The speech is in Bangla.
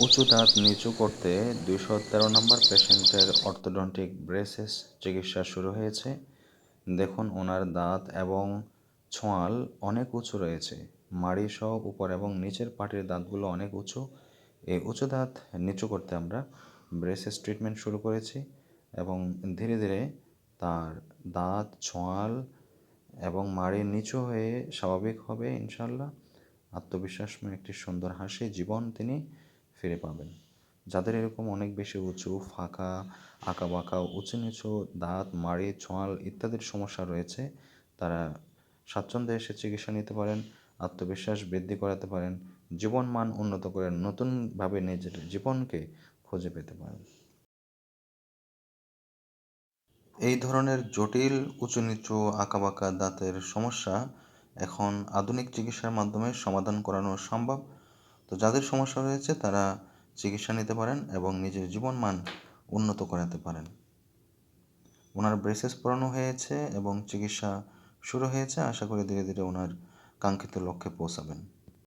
উঁচু দাঁত নিচু করতে 213 নম্বর পেশেন্টের অর্থোডন্টিক ব্রেসেস চিকিৎসা শুরু হয়েছে। দেখুন ওনার দাঁত এবং ছোঁয়াল অনেক উঁচু রয়েছে, মাড়ি সহ উপর এবং নিচের পাটির দাঁতগুলো অনেক উঁচু। এই উঁচু দাঁত নিচু করতে আমরা ব্রেসেস ট্রিটমেন্ট শুরু করেছি এবং ধীরে ধীরে তার দাঁত, ছোঁয়াল এবং মাড়ি নিচু হয়ে স্বাভাবিক হবে ইনশাল্লাহ। আত্মবিশ্বাসময় একটি সুন্দর হাসি জীবন তিনি ফিরে পাবেন। যাদের এরকম অনেক বেশি উঁচু, ফাঁকা, আঁকাবাঁকা, উঁচু নিচু দাঁত, মাড়ি, ছোঁয়াল ইত্যাদির সমস্যা রয়েছে, তারা স্বাচ্ছন্দ্যে এসে চিকিৎসা নিতে পারেন, আত্মবিশ্বাস বৃদ্ধি করাতে পারেন, জীবন মান উন্নত করে নতুনভাবে নিজের জীবনকে খুঁজে পেতে পারেন। এই ধরনের জটিল উঁচু নিচু আঁকাবাঁকা দাঁতের সমস্যা এখন আধুনিক চিকিৎসার মাধ্যমে সমাধান করানো সম্ভব। তো যাদের সমস্যা রয়েছে তারা চিকিৎসা নিতে পারেন এবং নিজের জীবন মান উন্নত করাতে পারেন। ওনার ব্রেসেস পরানো হয়েছে এবং চিকিৎসা শুরু হয়েছে, আশা করি ধীরে ধীরে ওনার কাঙ্ক্ষিত লক্ষ্যে পৌঁছাবেন।